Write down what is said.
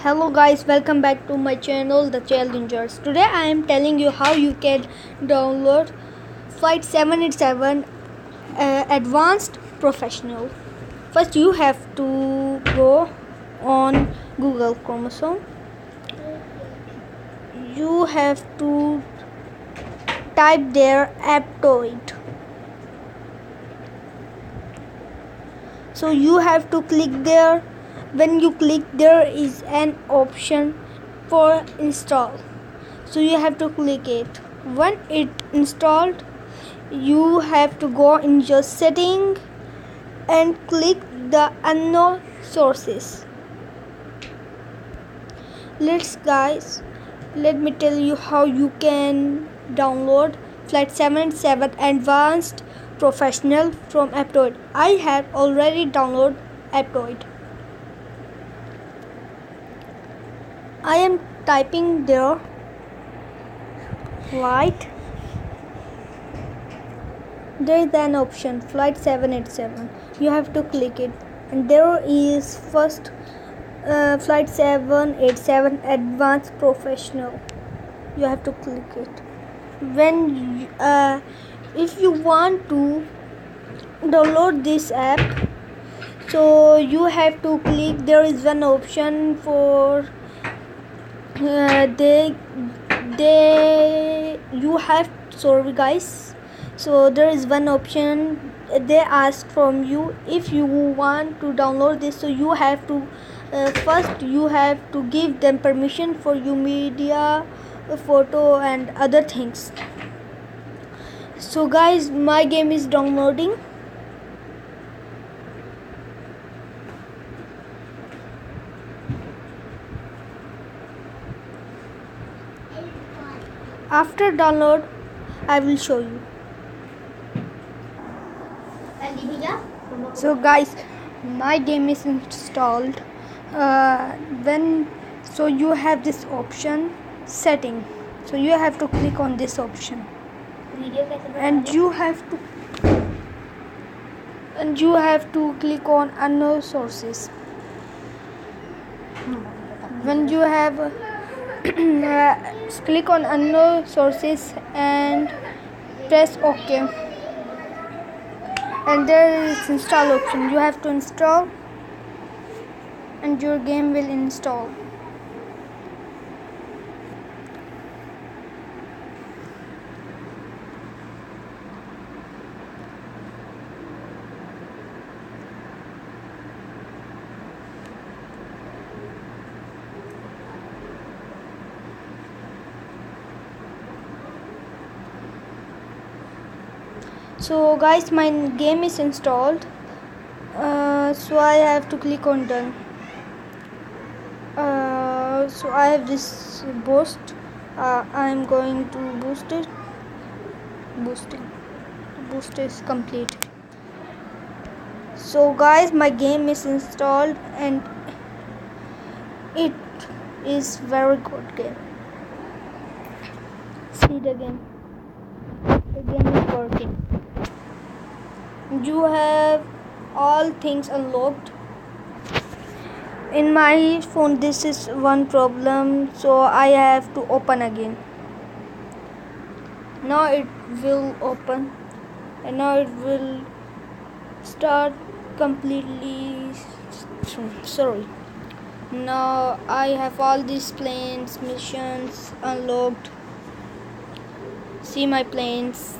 Hello guys, welcome back to my channel The Challengers. Today I am telling you how you can download Flight 787 Advanced Professional. First you have to go on Google Chrome. You have to type there Aptoid. So you have to click there. When you click, there is an option for install, so you have to click it. When it installed, you have to go in your setting and click the unknown sources. Let me tell you how you can download Flight 77 Advanced Professional from Aptoid. I have already downloaded Aptoid. I am typing there flight. There is an option Flight 787. You have to click it, and there is first Flight 787 Advanced Professional. You have to click it. If you want to download this app, so you have to click. There is one option for sorry guys, so there is one option they ask from you if you want to download this. So you have to first you have to give them permission for your media, photo and other things. So guys, my game is downloading. After download, I will show you. So guys, my game is installed. So you have this option setting. So you have to click on this option, and you have to click on unknown sources. When you have click on unknown sources and press OK, and there is install option. You have to install and your game will install. So guys, my game is installed, so I have to click on done. So I have this boost. I'm going to boost it. Boost is complete. So guys, my game is installed and it is very good game. See the game. The game is working. You have all things unlocked. In my phone, this is one problem, so I have to open again. Now it will open, and now it will start completely. Sorry. Now I have all these planes, missions unlocked. See my planes.